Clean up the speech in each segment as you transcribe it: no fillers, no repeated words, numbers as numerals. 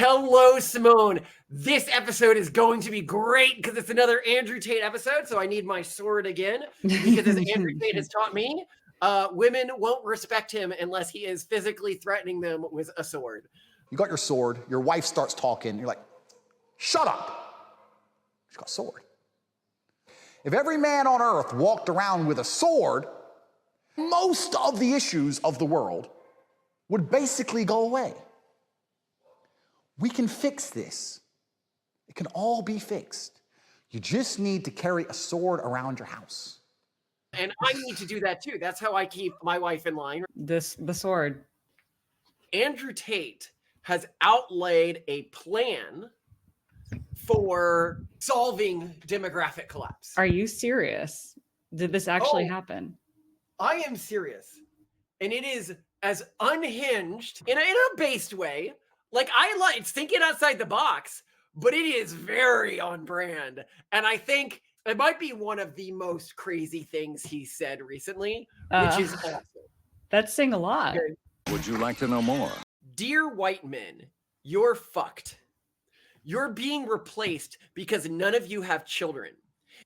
Hello, Simone. This episode is going to be great because it's another Andrew Tate episode, so I need my sword again. Because as Andrew Tate has taught me, women won't respect him unless he is physically threatening them with a sword. You got your sword, your wife starts talking, you're like, shut up. She's got a sword. If every man on earth walked around with a sword, most of the issues of the world would basically go away. We can fix this. It can all be fixed. You just need to carry a sword around your house. And I need to do that too. That's how I keep my wife in line. The sword. Andrew Tate has outlaid a plan for solving demographic collapse. Are you serious? Did this actually happen? I am serious. And it is as unhinged in a based way. Like, it's thinking outside the box, but it is very on brand. And I think it might be one of the most crazy things he said recently, which is awesome. That's saying a lot. Okay. Would you like to know more? Dear white men, you're fucked. You're being replaced because none of you have children.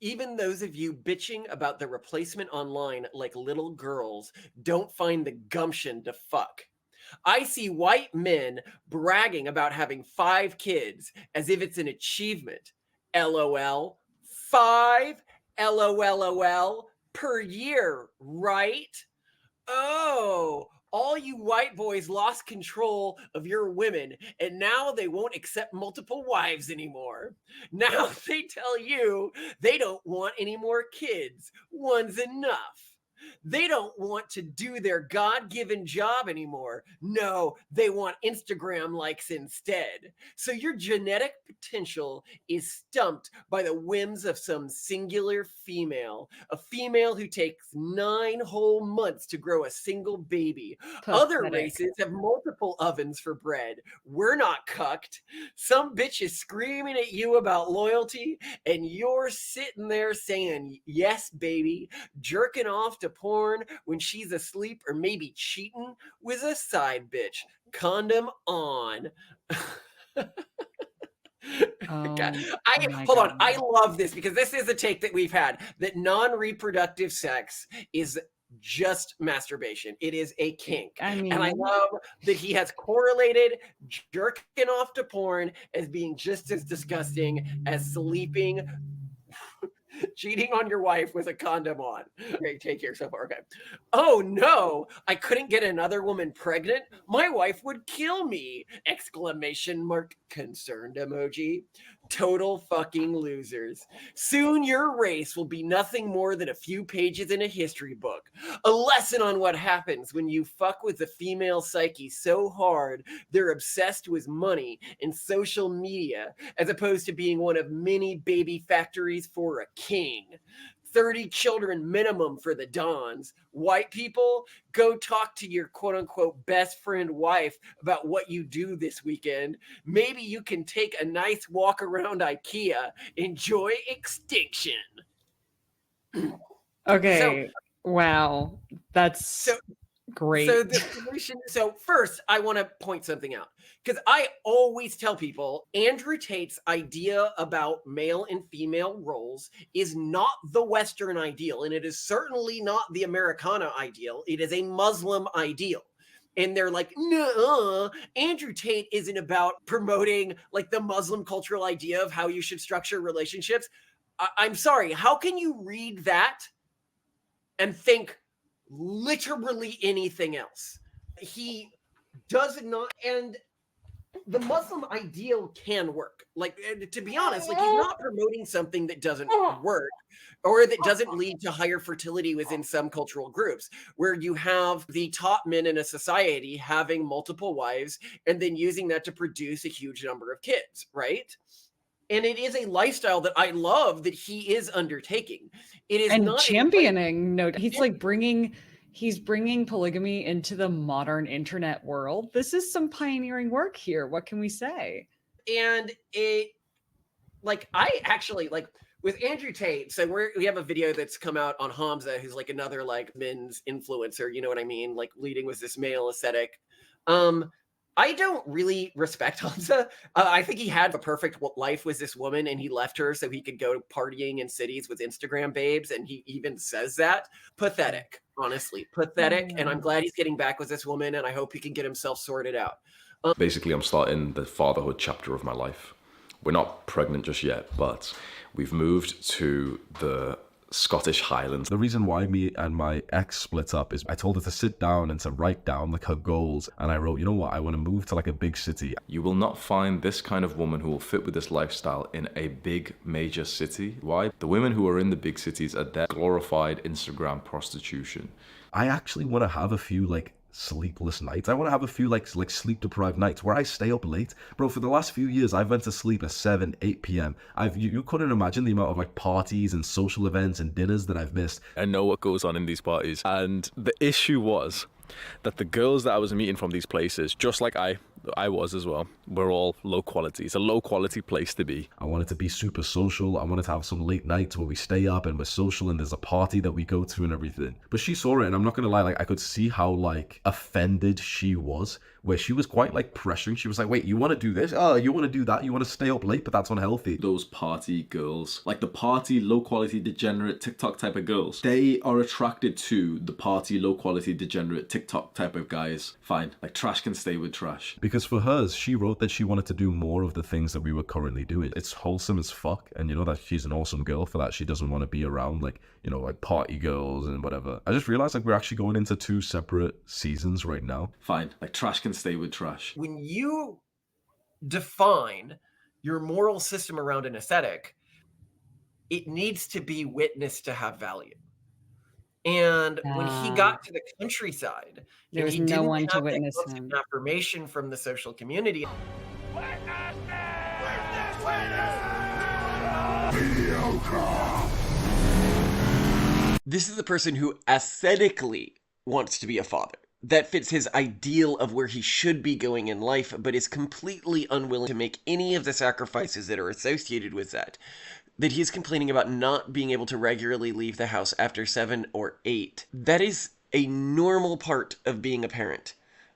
Even those of you bitching about the replacement online like little girls don't find the gumption to fuck. I see white men bragging about having 5 kids as if it's an achievement. LOL. 5 LOLOL per year, right? Oh, all you white boys lost control of your women, and now they won't accept multiple wives anymore. Now they tell you they don't want any more kids. One's enough. They don't want to do their God-given job anymore. No, they want Instagram likes instead. So your genetic potential is stumped by the whims of some singular female, a female who takes 9 whole months to grow a single baby. Pathetic. Other races have multiple ovens for bread. We're not cucked. Some bitch is screaming at you about loyalty, and you're sitting there saying, yes, baby, jerking off to porn when she's asleep or maybe cheating with a side bitch. Condom on. Hold on. I love this because this is a take that we've had, that non-reproductive sex is just masturbation. It is a kink. And I love that he has correlated jerking off to porn as being just as disgusting as sleeping, cheating on your wife with a condom on. Okay, take care so far. Okay. Oh no, I couldn't get another woman pregnant. My wife would kill me! Exclamation mark, concerned emoji. Total fucking losers. Soon your race will be nothing more than a few pages in a history book. A lesson on what happens when you fuck with the female psyche so hard they're obsessed with money and social media, as opposed to being one of many baby factories for a king. 30 children minimum for the Dons. White people, go talk to your quote-unquote best friend wife about what you do this weekend. Maybe you can take a nice walk around IKEA. Enjoy extinction. Okay. Wow. That's great. So the solution. So first, I want to point something out, because I always tell people Andrew Tate's idea about male and female roles is not the Western ideal, and it is certainly not the Americana ideal. It is a Muslim ideal. And they're like, no, Andrew Tate isn't about promoting like the Muslim cultural idea of how you should structure relationships. I'm sorry. How can you read that and think literally anything else? He does not, and the Muslim ideal can work. Like, to be honest, like, he's not promoting something that doesn't work or that doesn't lead to higher fertility within some cultural groups, where you have the top men in a society having multiple wives and then using that to produce a huge number of kids, right? And it is a lifestyle that I love that he is undertaking. It is not championing. No, he's like he's bringing polygamy into the modern internet world. This is some pioneering work here. What can we say? And it, like, I actually like with Andrew Tate. So we have a video that's come out on Hamza, who's like another like men's influencer. You know what I mean? Like leading with this male aesthetic. I don't really respect Hamza. I think he had a perfect life with this woman and he left her so he could go partying in cities with Instagram babes. And he even says that. Pathetic, honestly, pathetic. And I'm glad he's getting back with this woman and I hope he can get himself sorted out. Basically, I'm starting the fatherhood chapter of my life. We're not pregnant just yet, but we've moved to the Scottish Highlands. The reason why me and my ex split up is I told her to sit down and to write down like her goals. And I wrote, you know what, I want to move to like a big city. You will not find this kind of woman who will fit with this lifestyle in a big major city. Why? The women who are in the big cities are their glorified Instagram prostitution. I actually want to have a few like sleepless nights. I want to have a few like sleep deprived nights where I stay up late. Bro, for the last few years, I've went to sleep at 7, 8 p.m. You couldn't imagine the amount of like parties and social events and dinners that I've missed. I know what goes on in these parties. And the issue was that the girls that I was meeting from these places, just like I was as well, were all low quality. It's a low quality place to be. I wanted to be super social. I wanted to have some late nights where we stay up and we're social and there's a party that we go to and everything. But she saw it and I'm not gonna lie, like I could see how like offended she was, where she was quite like pressuring. She was like, wait, you want to do this? Oh, you want to do that? You want to stay up late, but that's unhealthy. Those party girls, like the party low quality degenerate TikTok type of girls, they are attracted to the party low quality degenerate TikTok type of guys. Fine, like trash can stay with trash. Because for hers, she wrote that she wanted to do more of the things that we were currently doing. It's wholesome as fuck, and you know that she's an awesome girl for that. She doesn't want to be around like, you know, like party girls and whatever. I just realized like we're actually going into 2 separate seasons right now. Fine, like trash can stay with trash. When you define your moral system around an aesthetic, it needs to be witnessed to have value. And when he got to the countryside, there was no one to witness him. Affirmation from the social community. This is the person who aesthetically wants to be a father. That fits his ideal of where he should be going in life, but is completely unwilling to make any of the sacrifices that are associated with that. That he's complaining about not being able to regularly leave the house after 7 or 8. That is a normal part of being a parent.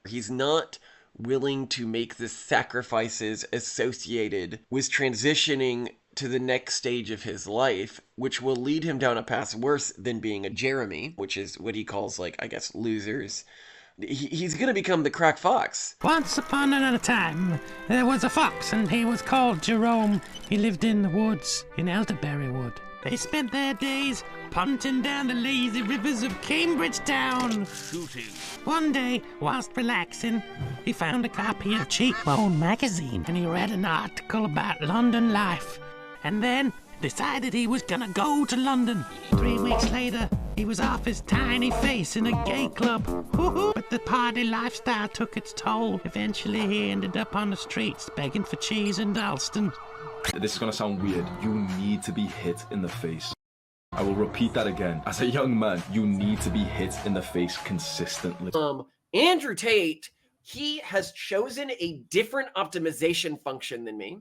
He's not willing to make the sacrifices associated with transitioning to the next stage of his life, which will lead him down a path worse than being a Jeremy, which is what he calls, like, I guess, losers. He's gonna become the crack fox. Once upon another time, there was a fox, and he was called Jerome. He lived in the woods, in Elderberry Wood. They spent their days punting down the lazy rivers of Cambridge Town. One day, whilst relaxing, he found a copy of Cheap Bone magazine, and he read an article about London life, and then decided he was gonna go to London. 3 weeks later, he was off his tiny face in a gay club. But the party lifestyle took its toll. Eventually, he ended up on the streets begging for cheese in Dalston. This is gonna sound weird. You need to be hit in the face. I will repeat that again. As a young man, you need to be hit in the face consistently. Andrew Tate, he has chosen a different optimization function than me.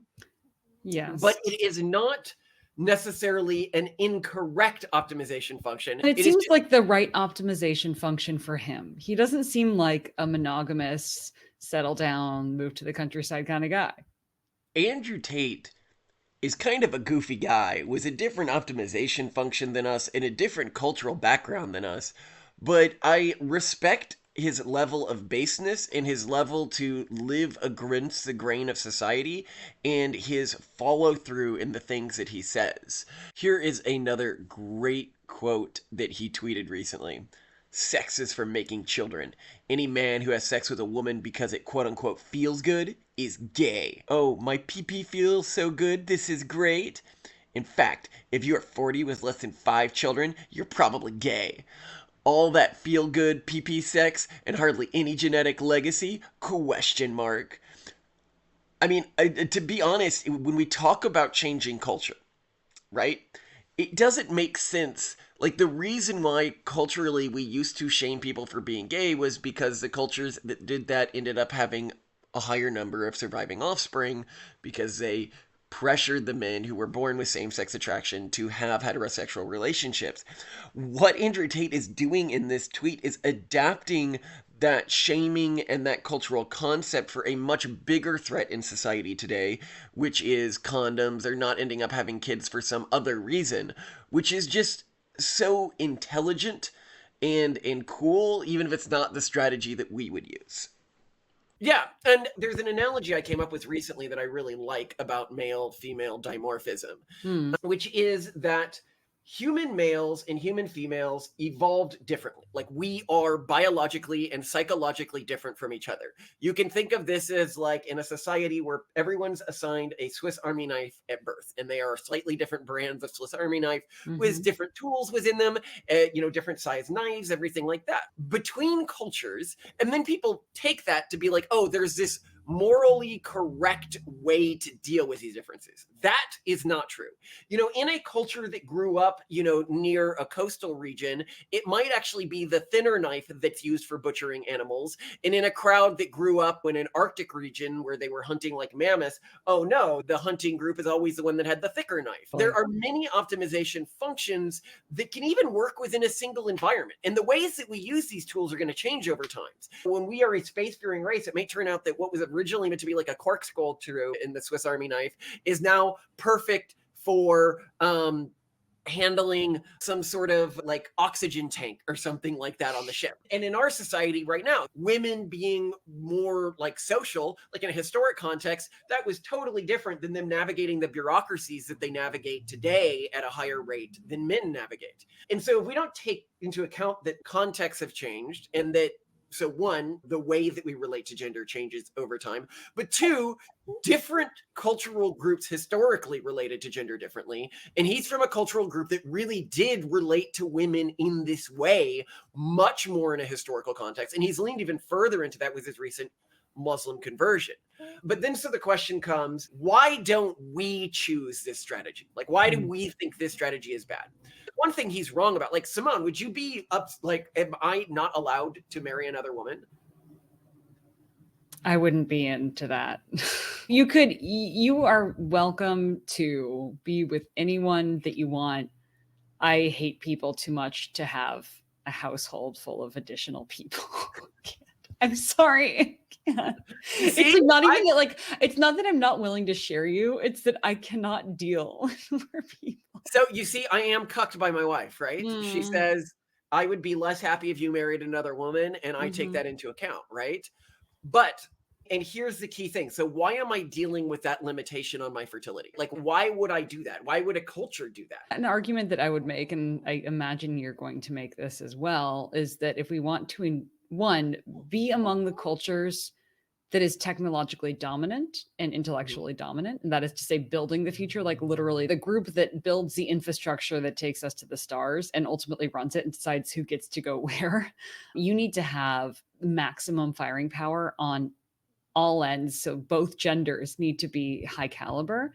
Yes. But it is not necessarily an incorrect optimization function. It seems like the right optimization function for him. He doesn't seem like a monogamous, settle down, move to the countryside kind of guy. Andrew Tate is kind of a goofy guy with a different optimization function than us and a different cultural background than us. But I respect his level of baseness and his level to live against the grain of society and his follow through in the things that he says. Here is another great quote that he tweeted recently. Sex is for making children. Any man who has sex with a woman because it quote unquote feels good is gay. Oh, my pee-pee feels so good, this is great. In fact, if you're 40 with less than 5 children, you're probably gay. All that feel-good pee-pee sex and hardly any genetic legacy? Question mark. I mean, to be honest, when we talk about changing culture, right, it doesn't make sense. Like, the reason why culturally we used to shame people for being gay was because the cultures that did that ended up having a higher number of surviving offspring because they pressured the men who were born with same-sex attraction to have heterosexual relationships. What Andrew Tate is doing in this tweet is adapting that shaming and that cultural concept for a much bigger threat in society today, which is condoms. They're not ending up having kids for some other reason, which is just so intelligent and cool, even if it's not the strategy that we would use. Yeah, and there's an analogy I came up with recently that I really like about male-female dimorphism, which is that human males and human females evolved differently. Like, we are biologically and psychologically different from each other. You can think of this as like in a society where everyone's assigned a Swiss Army knife at birth, and they are slightly different brands of Swiss Army knife with different tools within them, different size knives, everything like that. Between cultures, and then people take that to be like, oh, there's this morally correct way to deal with these differences. That is not true. In a culture that grew up, near a coastal region, it might actually be the thinner knife that's used for butchering animals. And in a crowd that grew up in an Arctic region where they were hunting like mammoths, oh no, the hunting group is always the one that had the thicker knife. There are many optimization functions that can even work within a single environment. And the ways that we use these tools are going to change over time. When we are a space-faring race, it may turn out that what was originally meant to be like a cork screw in the Swiss Army knife is now perfect for handling some sort of like oxygen tank or something like that on the ship. And in our society right now, women being more like social, like in a historic context, that was totally different than them navigating the bureaucracies that they navigate today at a higher rate than men navigate. And so if we don't take into account that contexts have changed, and that, so one, the way that we relate to gender changes over time, but two, different cultural groups historically related to gender differently. And he's from a cultural group that really did relate to women in this way, much more in a historical context. And he's leaned even further into that with his recent Muslim conversion. But then so the question comes, why don't we choose this strategy? Like, why do we think this strategy is bad? One thing he's wrong about, like, Simone, would you be am I not allowed to marry another woman? I wouldn't be into that. You are welcome to be with anyone that you want. I hate people too much to have a household full of additional people. I'm sorry. It's not even that, like, it's not that I'm not willing to share you. It's that I cannot deal with more people. So you see, I am cucked by my wife, right? She says, I would be less happy if you married another woman. And I take that into account, right? But, and here's the key thing. So why am I dealing with that limitation on my fertility? Like, why would I do that? Why would a culture do that? An argument that I would make, and I imagine you're going to make this as well, is that if we want to, one, be among the cultures that is technologically dominant and intellectually dominant, and that is to say building the future, like literally the group that builds the infrastructure that takes us to the stars and ultimately runs it and decides who gets to go where, you need to have maximum firing power on all ends. So both genders need to be high caliber,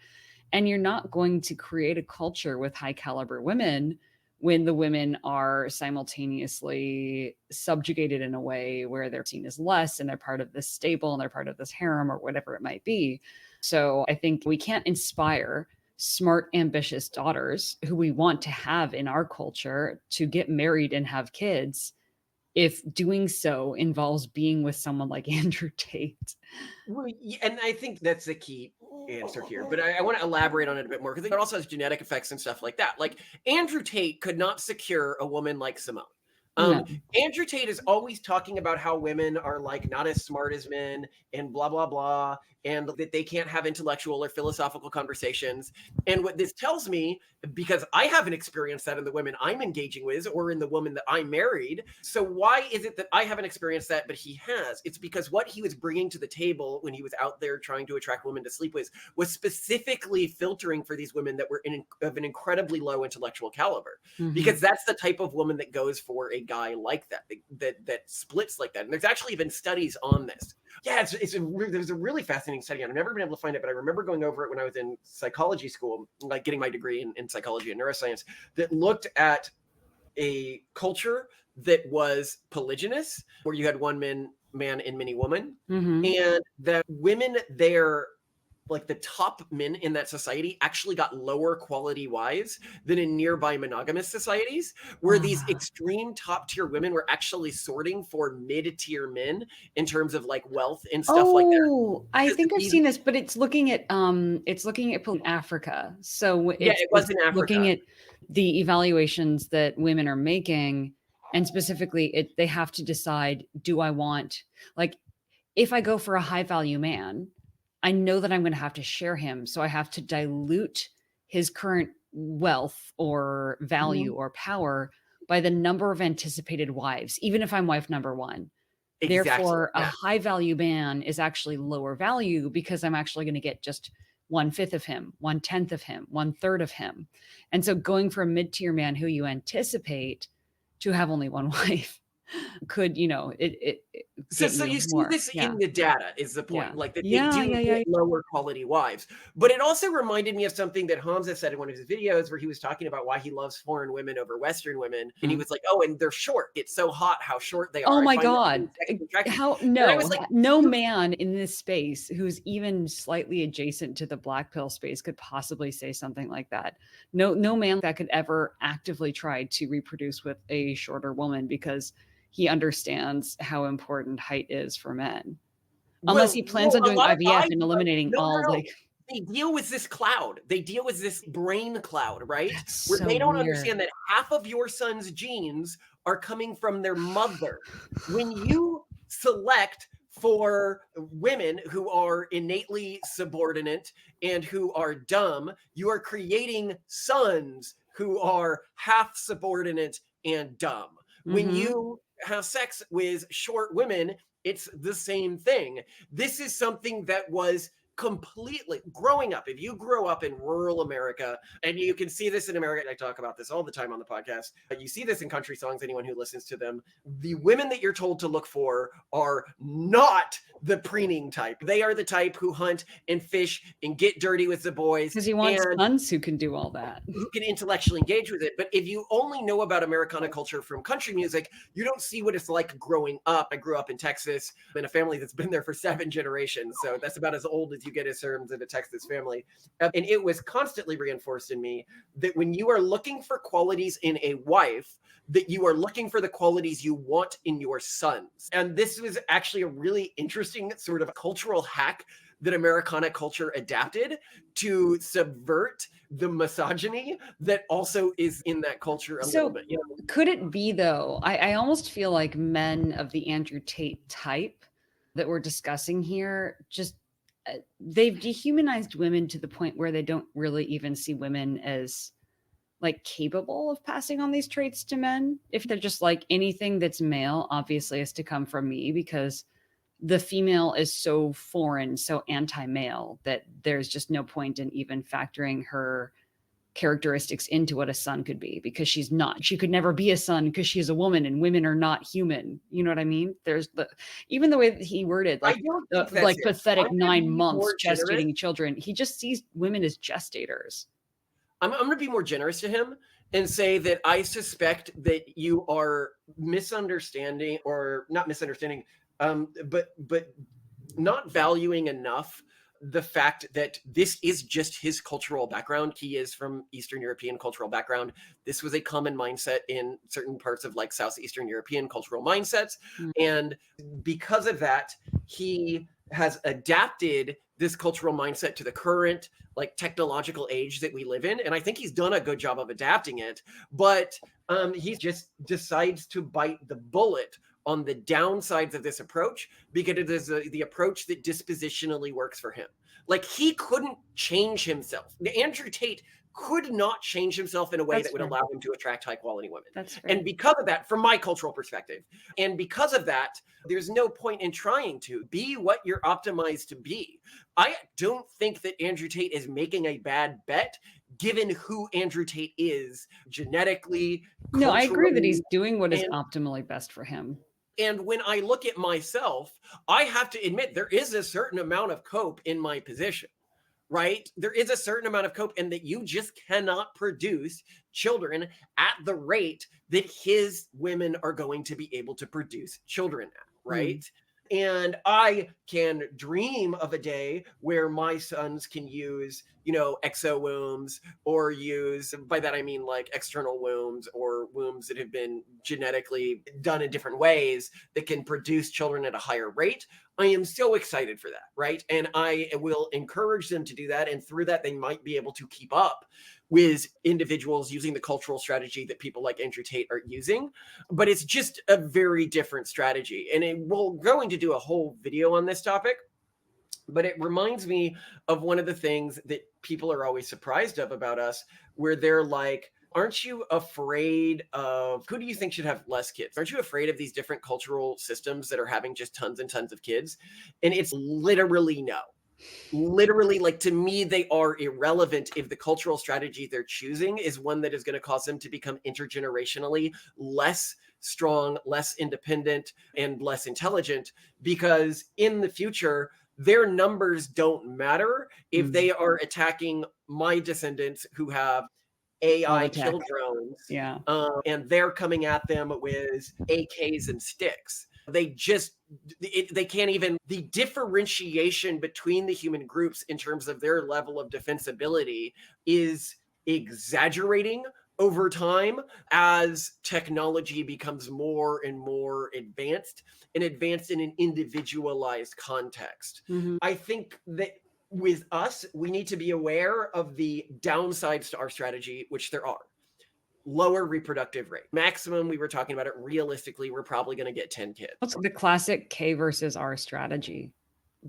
and you're not going to create a culture with high caliber women when the women are simultaneously subjugated in a way where they're seen as less, and they're part of this stable and they're part of this harem or whatever it might be. So I think we can't inspire smart, ambitious daughters who we want to have in our culture to get married and have kids if doing so involves being with someone like Andrew Tate. Well, and I think that's the key answer here, but I want to elaborate on it a bit more because it also has genetic effects and stuff like that. Like, Andrew Tate could not secure a woman like Simone. No. Andrew Tate is always talking about how women are like not as smart as men and blah, blah, blah, and that they can't have intellectual or philosophical conversations. And what this tells me, because I haven't experienced that in the women I'm engaging with or in the woman that I married. So why is it that I haven't experienced that, but he has? It's because what he was bringing to the table when he was out there trying to attract women to sleep with was specifically filtering for these women that were of an incredibly low intellectual caliber, because that's the type of woman that goes for a guy like that, that splits like that. And there's actually been studies on this. Yeah, there's a really fascinating study, and I've never been able to find it, but I remember going over it when I was in psychology school, like getting my degree in psychology and neuroscience, that looked at a culture that was polygynous, where you had one man and many women, and that women there like the top men in that society actually got lower quality wives than in nearby monogamous societies, where these extreme top tier women were actually sorting for mid-tier men in terms of like wealth and stuff like that. Oh, I think I've seen this, but it's looking at Africa. So It was in Africa. looking at the evaluations that women are making, and specifically they have to decide, do I want, like, if I go for a high value man, I know that I'm going to have to share him. So I have to dilute his current wealth or value or power by the number of anticipated wives, even if I'm wife number one. Exactly. Therefore, a high value man is actually lower value because I'm actually going to get just 1/5 of him, 1/10 of him, 1/3 of him. And so going for a mid-tier man who you anticipate to have only one wife could, so you see this in the data is the point, like that they do get lower quality wives. But it also reminded me of something that Hamza said in one of his videos where he was talking about why he loves foreign women over Western women, and he was like, oh, and they're short, it's so hot how short they are. Oh my god, no man in this space who's even slightly adjacent to the black pill space could possibly say something like that. No man that could ever actively try to reproduce with a shorter woman because he understands how important height is for men. Unless he plans on doing IVF and eliminating like... They deal with this cloud. They deal with this brain cloud, right? Where so they don't weird. understand that half of your son's genes are coming from their mother. When you select for women who are innately subordinate and who are dumb, you are creating sons who are half subordinate and dumb. When you have sex with short women, it's the same thing. This is something that was completely growing up. If you grow up in rural America, and you can see this in America, I talk about this all the time on the podcast, you see this in country songs, anyone who listens to them, the women that you're told to look for are not the preening type. They are the type who hunt and fish and get dirty with the boys. Because he wants sons who can do all that. Who can intellectually engage with it. But if you only know about Americana culture from country music, you don't see what it's like growing up. I grew up in Texas in a family that's been there for 7 generations. So that's about as old as you get in terms of a Texas family. And it was constantly reinforced in me that when you are looking for qualities in a wife, that you are looking for the qualities you want in your sons. And this was actually a really interesting sort of cultural hack that Americana culture adapted to subvert the misogyny that also is in that culture a little bit. Could it be, though, I almost feel like men of the Andrew Tate type that we're discussing here, just they've dehumanized women to the point where they don't really even see women as like capable of passing on these traits to men. If they're just like, anything that's male obviously has to come from me because the female is so foreign, so anti-male that there's just no point in even factoring her characteristics into what a son could be, because she could never be a son because she's a woman and women are not human. You know what I mean? There's even the way that he worded, like pathetic 9 months gestating children. He just sees women as gestators. I'm going to be more generous to him and say that I suspect that you are misunderstanding, or not misunderstanding, but not valuing enough the fact that this is just his cultural background. He is from Eastern European cultural background. This was a common mindset in certain parts of like Southeastern European cultural mindsets. And because of that, he has adapted this cultural mindset to the current like technological age that we live in. And I think he's done a good job of adapting it, but he just decides to bite the bullet on the downsides of this approach because it is the approach that dispositionally works for him. Like he couldn't change himself. Andrew Tate could not change himself in a way that would allow him to attract high quality women. And because of that, from my cultural perspective, and because of that, there's no point in trying to be what you're optimized to be. I don't think that Andrew Tate is making a bad bet given who Andrew Tate is genetically. No, I agree that he's doing what is optimally best for him. And when I look at myself, I have to admit there is a certain amount of cope in my position, right? There is a certain amount of cope, and that you just cannot produce children at the rate that his women are going to be able to produce children at, right? And I can dream of a day where my sons can use, exo wombs, or use, by that I mean like external wombs or wombs that have been genetically done in different ways that can produce children at a higher rate. I am so excited for that, right? And I will encourage them to do that. And through that, they might be able to keep up with individuals using the cultural strategy that people like Andrew Tate are using. But it's just a very different strategy. And we're going to do a whole video on this topic. But it reminds me of one of the things that people are always surprised of about us, where they're like, aren't you afraid of, who do you think should have less kids? Aren't you afraid of these different cultural systems that are having just tons and tons of kids? And it's literally no. Literally, like, to me, they are irrelevant if the cultural strategy they're choosing is one that is going to cause them to become intergenerationally less strong, less independent, and less intelligent, because in the future, their numbers don't matter if they are attacking my descendants who have AI kill drones. Yeah. And they're coming at them with AKs and sticks. They can't even, the differentiation between the human groups in terms of their level of defensibility is exaggerating over time as technology becomes more and more advanced in an individualized context. I think that with us, we need to be aware of the downsides to our strategy, which there are. Lower reproductive rate. Maximum, we were talking about it, realistically, we're probably going to get 10 kids. That's the classic K versus R strategy.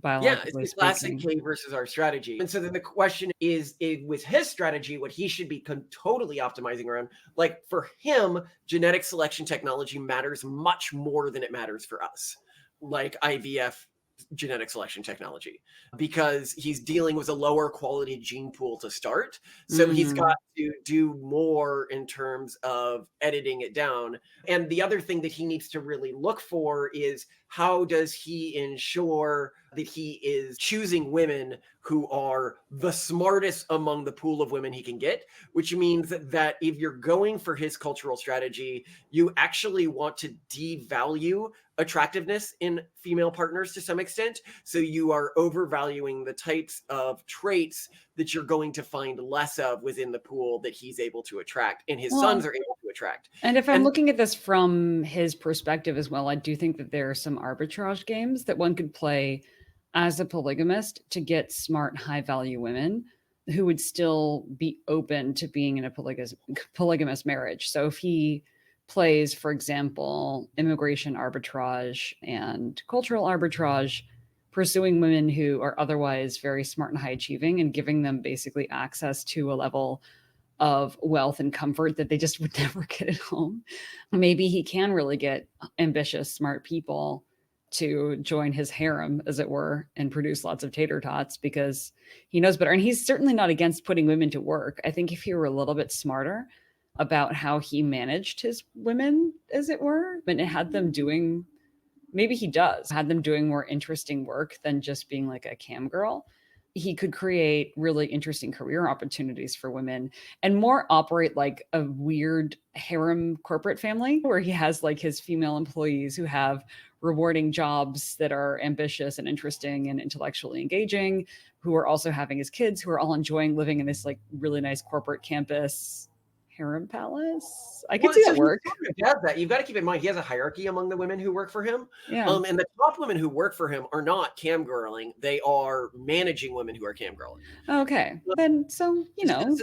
Yeah, it's the classic K versus R strategy. And so then the question is, with his strategy, what he should be totally optimizing around, like for him, genetic selection technology matters much more than it matters for us, like IVF genetic selection technology, because he's dealing with a lower quality gene pool to start. So he's got to do more in terms of editing it down. And the other thing that he needs to really look for is, how does he ensure that he is choosing women who are the smartest among the pool of women he can get, which means that if you're going for his cultural strategy, you actually want to devalue attractiveness in female partners to some extent. So you are overvaluing the types of traits that you're going to find less of within the pool that he's able to attract and his sons are able to attract. And if I'm looking at this from his perspective as well, I do think that there are some arbitrage games that one could play as a polygamist to get smart, high value women who would still be open to being in a polygamous marriage. So if he plays, for example, immigration arbitrage and cultural arbitrage, pursuing women who are otherwise very smart and high achieving and giving them basically access to a level of wealth and comfort that they just would never get at home. Maybe he can really get ambitious, smart people to join his harem, as it were, and produce lots of tater tots because he knows better. And he's certainly not against putting women to work. I think if he were a little bit smarter about how he managed his women, as it were, and it had them doing, maybe he does, had them doing more interesting work than just being like a cam girl, he could create really interesting career opportunities for women and more operate like a weird harem corporate family where he has like his female employees who have rewarding jobs that are ambitious and interesting and intellectually engaging, who are also having his kids who are all enjoying living in this like really nice corporate campus harem palace. I could see that work. He does that. You've got to keep in mind he has a hierarchy among the women who work for him. Yeah. And the top women who work for him are not cam girling; they are managing women who are cam girling. Okay, then so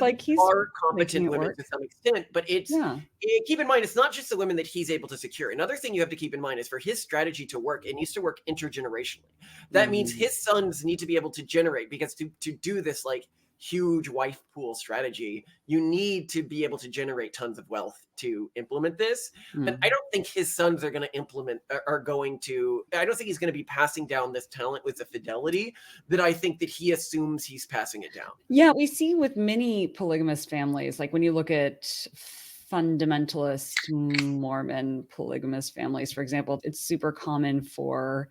like he's are competent women to some extent, but it's keep in mind it's not just the women that he's able to secure. Another thing you have to keep in mind is for his strategy to work, it needs to work intergenerationally. That means his sons need to be able to generate, because to do this like huge wife pool strategy, you need to be able to generate tons of wealth to implement this. And I don't think his sons are going to I don't think he's going to be passing down this talent with the fidelity that I think that he assumes he's passing it down. Yeah, we see with many polygamous families, like when you look at fundamentalist Mormon polygamous families, for example, it's super common for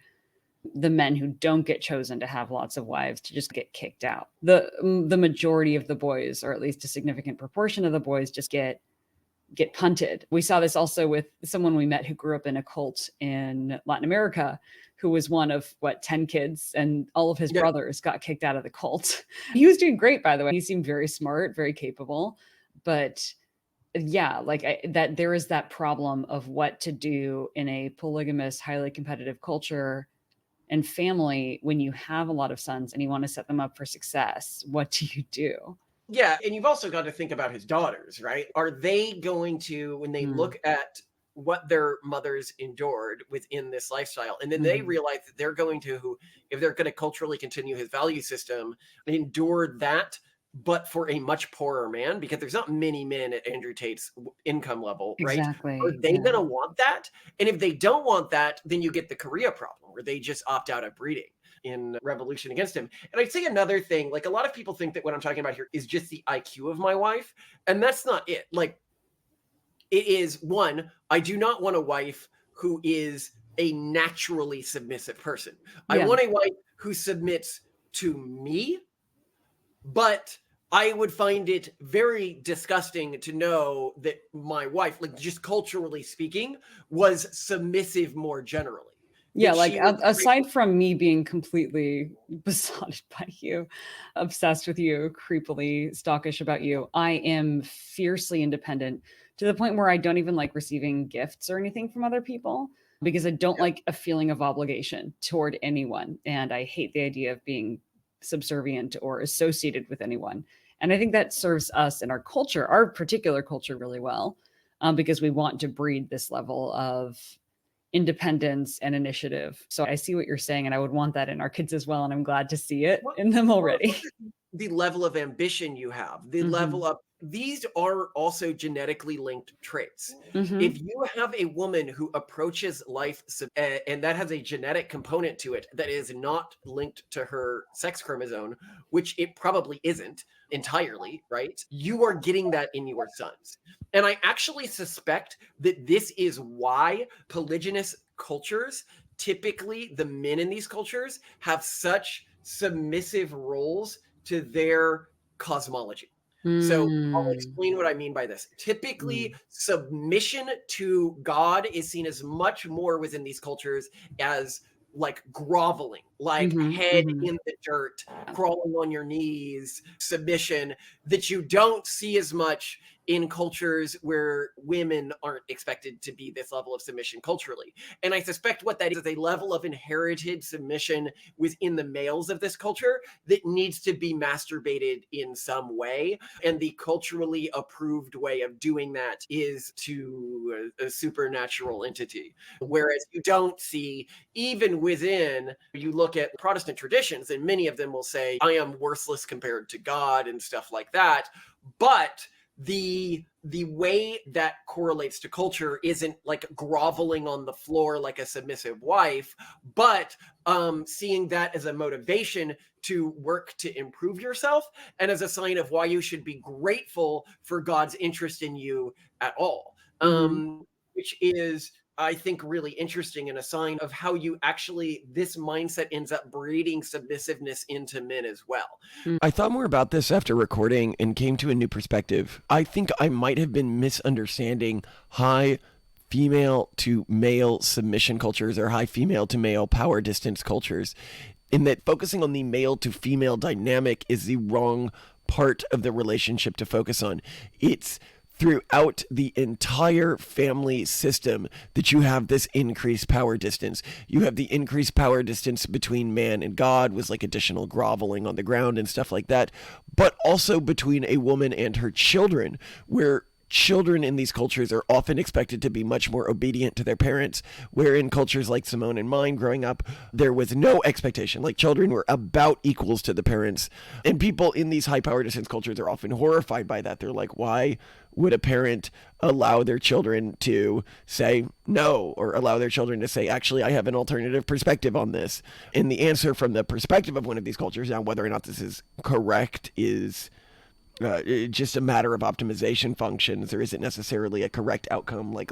the men who don't get chosen to have lots of wives to just get kicked out. The majority of the boys, or at least a significant proportion of the boys, just get punted. We saw this also with someone we met who grew up in a cult in Latin America, who was one of 10 kids, and all of his brothers got kicked out of the cult. He was doing great, by the way. He seemed very smart, very capable, but yeah, like that there is that problem of what to do in a polygamous, highly competitive culture and family when you have a lot of sons and you want to set them up for success. What do you do? Yeah, and you've also got to think about his daughters, right? Are they going to, when they look at what their mothers endured within this lifestyle, and then they realize that they're going to, if they're going to culturally continue his value system, endure that, but for a much poorer man, because there's not many men at Andrew Tate's income level, right? Exactly. Are they going to want that? And if they don't want that, then you get the Korea problem, where they just opt out of breeding in revolution against him. And I'd say another thing, like a lot of people think that what I'm talking about here is just the IQ of my wife, and that's not it. Like, it is, one, I do not want a wife who is a naturally submissive person. I want a wife who submits to me, but I would find it very disgusting to know that my wife, like just culturally speaking, was submissive more generally. Yeah, like aside from me being completely besotted by you, obsessed with you, creepily stockish about you, I am fiercely independent to the point where I don't even like receiving gifts or anything from other people, because I don't like a feeling of obligation toward anyone. And I hate the idea of being subservient or associated with anyone. And I think that serves us and our culture, our particular culture, really well, because we want to breed this level of independence and initiative. So I see what you're saying, and I would want that in our kids as well. And I'm glad to see it in them already. The level of ambition you have, the level of, these are also genetically linked traits. If you have a woman who approaches life, and that has a genetic component to it that is not linked to her sex chromosome, which it probably isn't entirely, right? You are getting that in your sons. And I actually suspect that this is why polygynous cultures, typically the men in these cultures, have such submissive roles to their cosmology. So I'll explain what I mean by this. Typically, submission to God is seen as much more within these cultures as like groveling, like head in the dirt, crawling on your knees, submission, that you don't see as much in cultures where women aren't expected to be this level of submission culturally. And I suspect what that is a level of inherited submission within the males of this culture that needs to be masturbated in some way. And the culturally approved way of doing that is to a supernatural entity. Whereas you don't see, even within, you look at Protestant traditions, and many of them will say, I am worthless compared to God and stuff like that. But the way that correlates to culture isn't like groveling on the floor like a submissive wife, but seeing that as a motivation to work to improve yourself, and as a sign of why you should be grateful for God's interest in you at all, which is, I think, really interesting, and a sign of how you actually, this mindset ends up breeding submissiveness into men as well. I thought more about this after recording and came to a new perspective. I think I might have been misunderstanding high female to male submission cultures or high female to male power distance cultures, in that focusing on the male to female dynamic is the wrong part of the relationship to focus on. It's throughout the entire family system that you have this increased power distance. You have the increased power distance between man and God, was like additional groveling on the ground and stuff like that, but also between a woman and her children, where children in these cultures are often expected to be much more obedient to their parents, where in cultures like Simone and mine growing up, there was no expectation. Like, children were about equals to the parents. And people in these high power distance cultures are often horrified by that. They're like, why would a parent allow their children to say no, or allow their children to say, actually, I have an alternative perspective on this? And the answer from the perspective of one of these cultures, now whether or not this is correct is just a matter of optimization functions. There isn't necessarily a correct outcome, like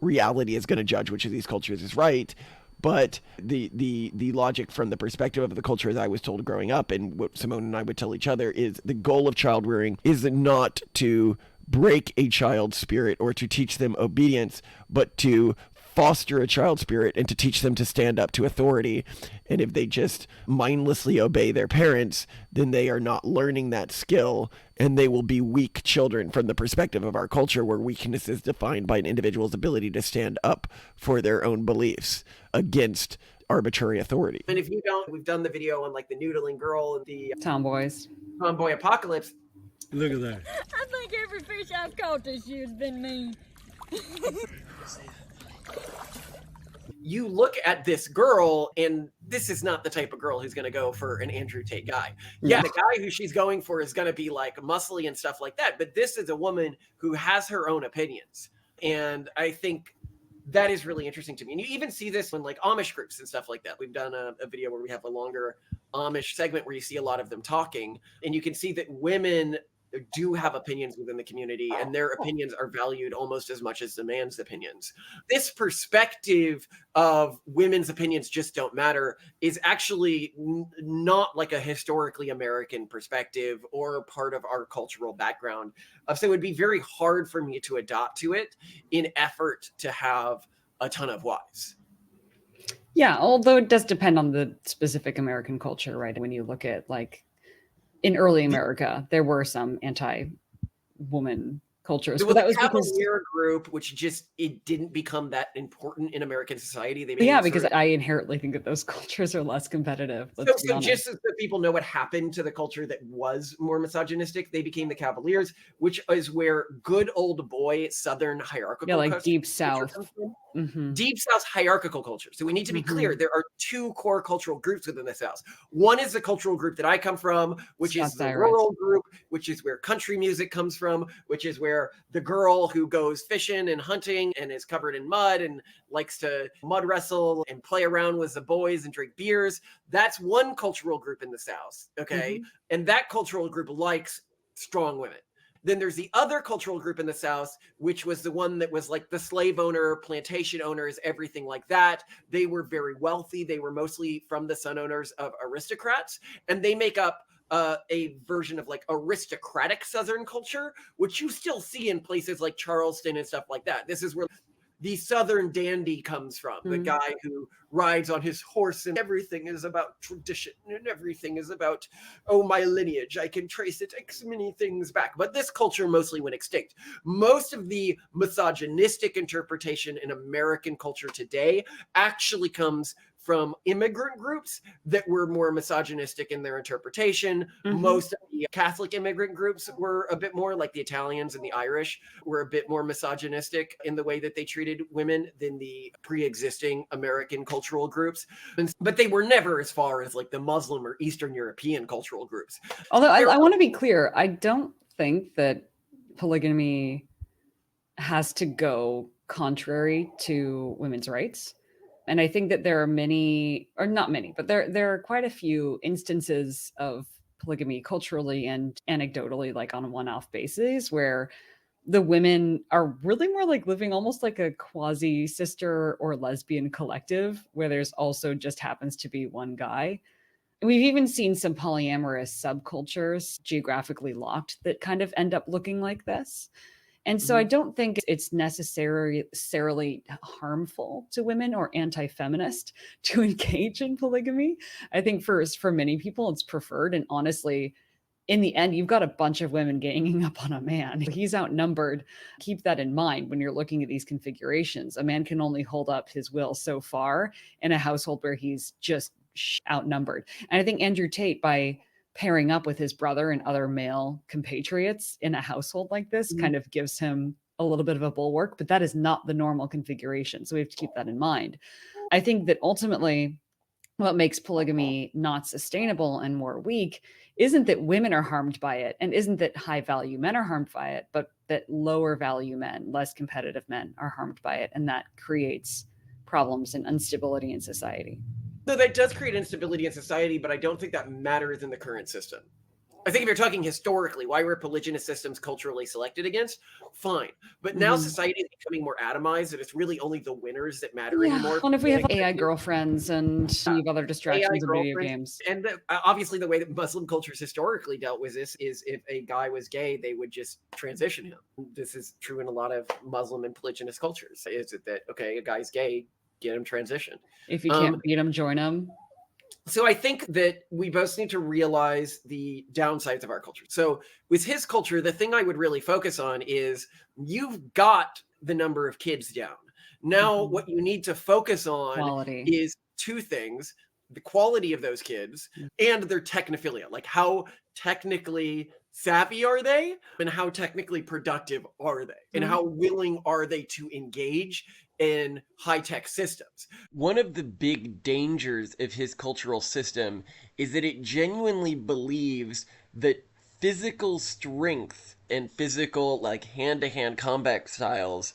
reality is going to judge which of these cultures is right. But the logic from the perspective of the culture, as I was told growing up, and what Simone and I would tell each other, is the goal of child rearing is not to break a child's spirit or to teach them obedience, but to foster a child spirit and to teach them to stand up to authority. And if they just mindlessly obey their parents, then they are not learning that skill, and they will be weak children from the perspective of our culture, where weakness is defined by an individual's ability to stand up for their own beliefs against arbitrary authority. And if you don't, we've done the video on like the noodling girl and the tomboy apocalypse. Look at that. I think every fish I've caught this year has been me. You look at this girl, and this is not the type of girl who's going to go for an Andrew Tate guy. Yeah, the guy who she's going for is going to be like muscly and stuff like that. But this is a woman who has her own opinions. And I think that is really interesting to me. And you even see this in like Amish groups and stuff like that. We've done a video where we have a longer Amish segment where you see a lot of them talking. And you can see that women do have opinions within the community, and their opinions are valued almost as much as the man's opinions. This perspective of women's opinions just don't matter is actually not like a historically American perspective or part of our cultural background. So it would be very hard for me to adopt to it in effort to have a ton of wives. Yeah, although it does depend on the specific American culture, right? When you look at like in early America, there were some anti-woman cultures. There was a Cavalier group, which just, it didn't become that important in American society. Because I inherently think that those cultures are less competitive. So just as the people know what happened to the culture that was more misogynistic, they became the Cavaliers, which is where good old boy Southern hierarchical like Deep South. Deep South hierarchical culture. So we need to be clear. There are two core cultural groups within the South. One is the cultural group that I come from, which is the rural group, which is where country music comes from, which is where the girl who goes fishing and hunting and is covered in mud and likes to mud wrestle and play around with the boys and drink beers. That's one cultural group in the South. Okay. And that cultural group likes strong women. Then there's the other cultural group in the South, which was the one that was like the slave owner, plantation owners, everything like that. They were very wealthy. They were mostly from the son owners of aristocrats, and they make up a version of like aristocratic Southern culture, which you still see in places like Charleston and stuff like that. This is where the Southern dandy comes from, the guy who rides on his horse and everything is about tradition and everything is about, oh, my lineage, I can trace it X many things back. But this culture mostly went extinct. Most of the misogynistic interpretation in American culture today actually comes from immigrant groups that were more misogynistic in their interpretation. Most of the Catholic immigrant groups were a bit more, like the Italians and the Irish were a bit more misogynistic in the way that they treated women than the pre-existing American cultural groups. But they were never as far as like the Muslim or Eastern European cultural groups. Although I want to be clear, I don't think that polygamy has to go contrary to women's rights. And I think that there are many, or not many, but there are quite a few instances of polygamy culturally and anecdotally, like on a one-off basis, where the women are really more like living almost like a quasi sister or lesbian collective, where there's also just happens to be one guy. And we've even seen some polyamorous subcultures geographically locked that kind of end up looking like this. And so I don't think it's necessarily harmful to women or anti-feminist to engage in polygamy. I think for many people, it's preferred. And honestly, in the end, you've got a bunch of women ganging up on a man. He's outnumbered. Keep that in mind when you're looking at these configurations. A man can only hold up his will so far in a household where he's just outnumbered. And I think Andrew Tate, by pairing up with his brother and other male compatriots in a household like this, kind of gives him a little bit of a bulwark, but that is not the normal configuration. So we have to keep that in mind. I think that ultimately what makes polygamy not sustainable and more weak isn't that women are harmed by it, and isn't that high value men are harmed by it, but that lower value men, less competitive men are harmed by it. And that creates problems and instability in society. So that does create instability in society, but I don't think that matters in the current system. I think if you're talking historically, why were polygynous systems culturally selected against? Fine. But now society is becoming more atomized, and it's really only the winners that matter anymore. And if we have AI girlfriends and we have other distractions of video games. And obviously the way that Muslim cultures historically dealt with this is if a guy was gay, they would just transition him. This is true in a lot of Muslim and polygynous cultures. Is it that, okay, a guy's gay, get him transitioned. If you can't beat him, join him. So I think that we both need to realize the downsides of our culture. So with his culture, the thing I would really focus on is you've got the number of kids down. Now, what you need to focus on is two things: the quality of those kids and their technophilia. Like, how technically savvy are they, and how technically productive are they, and how willing are they to engage in high-tech systems. One of the big dangers of his cultural system is that it genuinely believes that physical strength and physical, like, hand-to-hand combat styles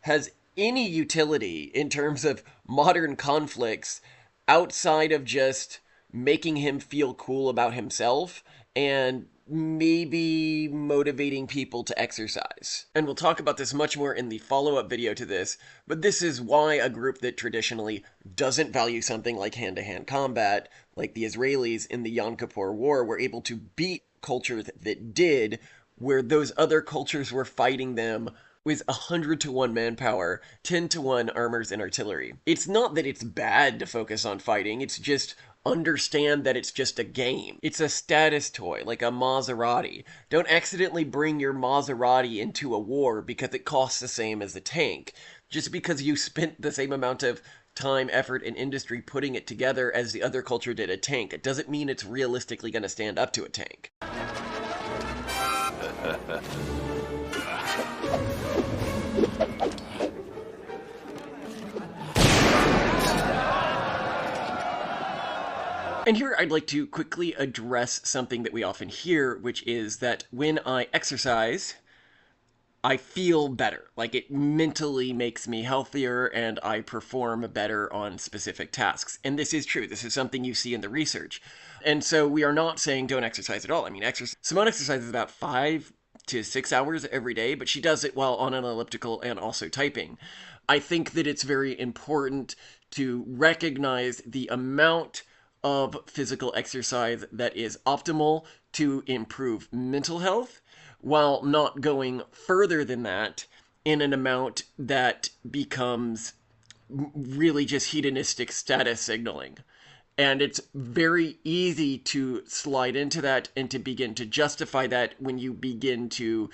has any utility in terms of modern conflicts outside of just making him feel cool about himself and maybe motivating people to exercise. And we'll talk about this much more in the follow-up video to this, but this is why a group that traditionally doesn't value something like hand-to-hand combat, like the Israelis in the Yom Kippur War, were able to beat cultures that did, where those other cultures were fighting them with 100-to-1 manpower, 10-to-1 armors and artillery. It's not that it's bad to focus on fighting, it's just understand that it's just a game. It's a status toy, like a Maserati. Don't accidentally bring your Maserati into a war because it costs the same as a tank. Just because you spent the same amount of time, effort, and industry putting it together as the other culture did a tank, it doesn't mean it's realistically going to stand up to a tank. And here I'd like to quickly address something that we often hear, which is that when I exercise, I feel better. Like, it mentally makes me healthier and I perform better on specific tasks. And this is true. This is something you see in the research. And so we are not saying don't exercise at all. I mean, Simone exercises about 5 to 6 hours every day, but she does it while on an elliptical and also typing. I think that it's very important to recognize the amount of physical exercise that is optimal to improve mental health, while not going further than that in an amount that becomes really just hedonistic status signaling. And it's very easy to slide into that and to begin to justify that when you begin to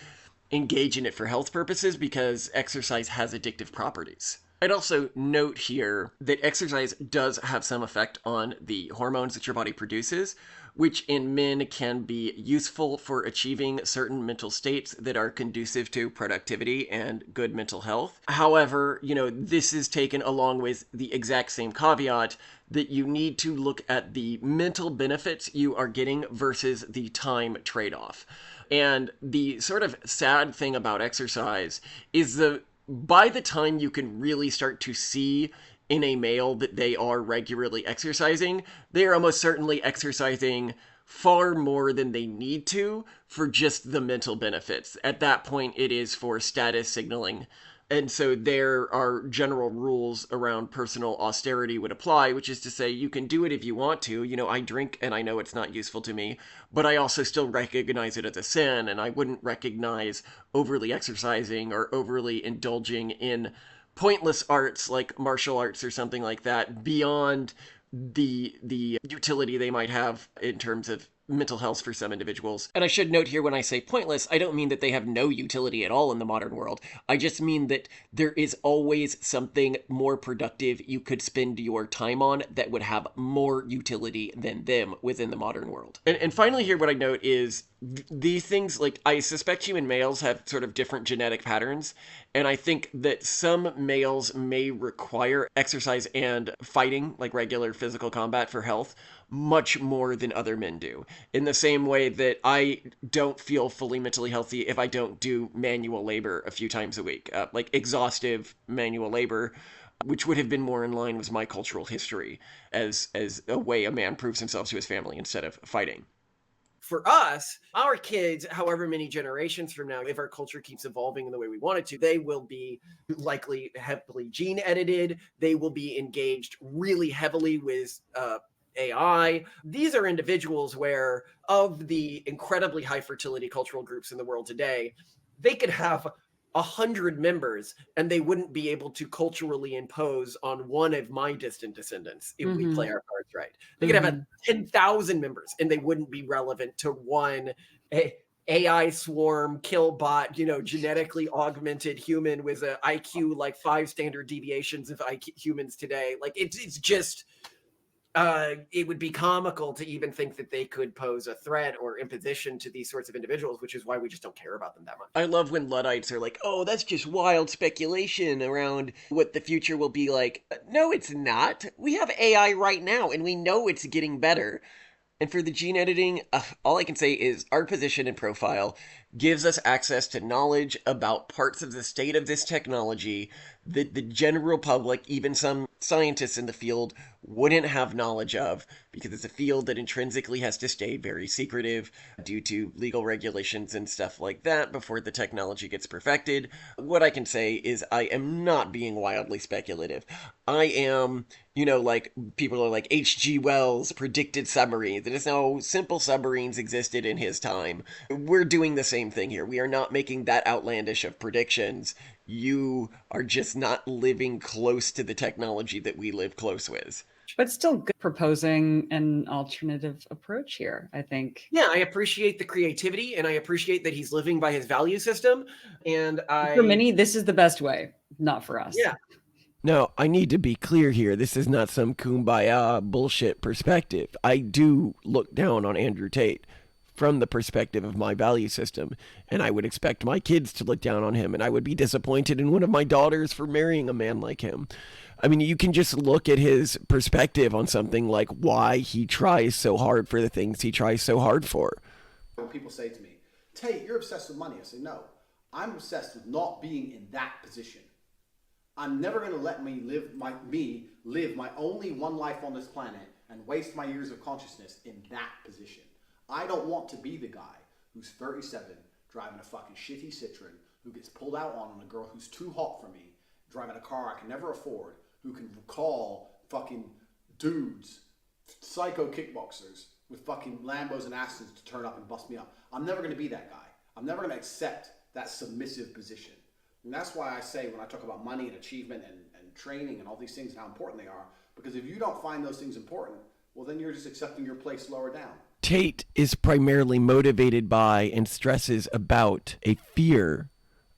engage in it for health purposes, because exercise has addictive properties. I'd also note here that exercise does have some effect on the hormones that your body produces, which in men can be useful for achieving certain mental states that are conducive to productivity and good mental health. However, this is taken along with the exact same caveat that you need to look at the mental benefits you are getting versus the time trade-off. And the sort of sad thing about exercise is by the time you can really start to see in a male that they are regularly exercising, they are almost certainly exercising far more than they need to for just the mental benefits. At that point, it is for status signaling. And so there are general rules around personal austerity would apply, which is to say you can do it if you want to. I drink and I know it's not useful to me, but I also still recognize it as a sin, and I wouldn't recognize overly exercising or overly indulging in pointless arts like martial arts or something like that beyond the utility they might have in terms of mental health for some individuals. And I should note here, when I say pointless, I don't mean that they have no utility at all in the modern world. I just mean that there is always something more productive you could spend your time on that would have more utility than them within the modern world. And finally here, what I note is these things, like, I suspect human males have sort of different genetic patterns, and I think that some males may require exercise and fighting, like regular physical combat for health, much more than other men do. In the same way that I don't feel fully mentally healthy if I don't do manual labor a few times a week, like exhaustive manual labor, which would have been more in line with my cultural history as a way a man proves himself to his family instead of fighting. for us, our kids, however many generations from now, if our culture keeps evolving in the way we want it to, they will be likely heavily gene edited. They will be engaged really heavily with AI. These are individuals where, of the incredibly high fertility cultural groups in the world today, they could have 100 members and they wouldn't be able to culturally impose on one of my distant descendants if we play our cards right. They could have 10,000 members and they wouldn't be relevant to one AI swarm kill bot, genetically augmented human with an IQ like 5 standard deviations of IQ humans today. Like it's just it would be comical to even think that they could pose a threat or imposition to these sorts of individuals, which is why we just don't care about them that much. I love when Luddites are like, oh, that's just wild speculation around what the future will be like. No, it's not. We have AI right now, and we know it's getting better. And for the gene editing, all I can say is our position and profile gives us access to knowledge about parts of the state of this technology that the general public, even some scientists in the field, wouldn't have knowledge of, because it's a field that intrinsically has to stay very secretive due to legal regulations and stuff like that before the technology gets perfected. What I can say is I am not being wildly speculative. I am, like people are like H.G. Wells predicted submarines. There is no simple submarines existed in his time. We're doing the same thing here. We are not making that outlandish of predictions. You are just not living close to the technology that we live close with. But still good proposing an alternative approach here, I think. Yeah, I appreciate the creativity and I appreciate that he's living by his value system. And for many, this is the best way, not for us. Yeah. Now, I need to be clear here. This is not some kumbaya bullshit perspective. I do look down on Andrew Tate from the perspective of my value system, and I would expect my kids to look down on him, and I would be disappointed in one of my daughters for marrying a man like him. I mean, you can just look at his perspective on something like why he tries so hard for the things he tries so hard for. When people say to me, Tate, you're obsessed with money, I say, no, I'm obsessed with not being in that position. I'm never going to let me live my only one life on this planet and waste my years of consciousness in that position. I don't want to be the guy who's 37, driving a fucking shitty Citroen, who gets pulled out on a girl who's too hot for me, driving a car I can never afford, who can call fucking dudes, psycho kickboxers with fucking Lambos and Astons to turn up and bust me up. I'm never going to be that guy. I'm never going to accept that submissive position. And that's why I say when I talk about money and achievement and training and all these things, how important they are, because if you don't find those things important, well, then you're just accepting your place lower down. Tate is primarily motivated by and stresses about a fear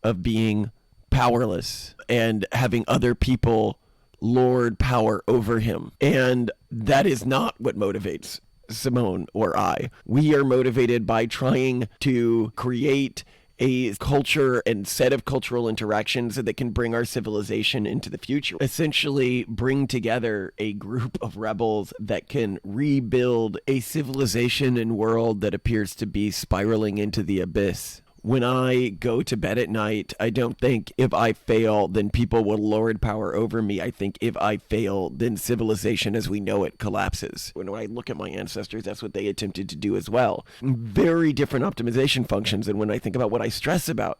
of being powerless and having other people lord power over him. And that is not what motivates Simone or I. We are motivated by trying to create a culture and set of cultural interactions that can bring our civilization into the future. Essentially bring together a group of rebels that can rebuild a civilization and world that appears to be spiraling into the abyss. When I go to bed at night, I don't think if I fail, then people will lord power over me. I think if I fail, then civilization as we know it collapses. When I look at my ancestors, that's what they attempted to do as well. Very different optimization functions. And when I think about what I stress about,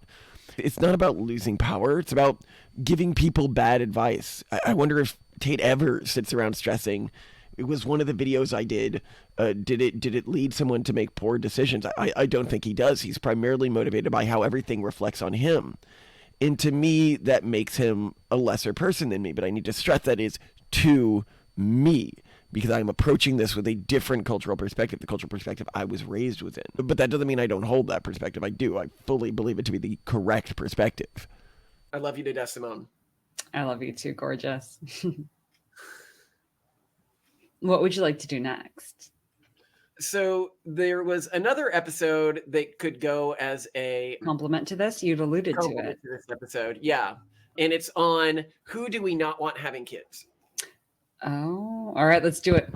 it's not about losing power. It's about giving people bad advice. I wonder if Tate ever sits around stressing. It was one of the videos I did. Did it lead someone to make poor decisions? I don't think he does. He's primarily motivated by how everything reflects on him. And to me, that makes him a lesser person than me. But I need to stress that is to me, because I'm approaching this with a different cultural perspective, the cultural perspective I was raised within. But that doesn't mean I don't hold that perspective. I do. I fully believe it to be the correct perspective. I love you to death, Simone. I love you too, gorgeous. What would you like to do next? So there was another episode that could go as a compliment to this. You'd alluded to it. To this episode, yeah. And it's on who do we not want having kids? Oh, all right. Let's do it. I'll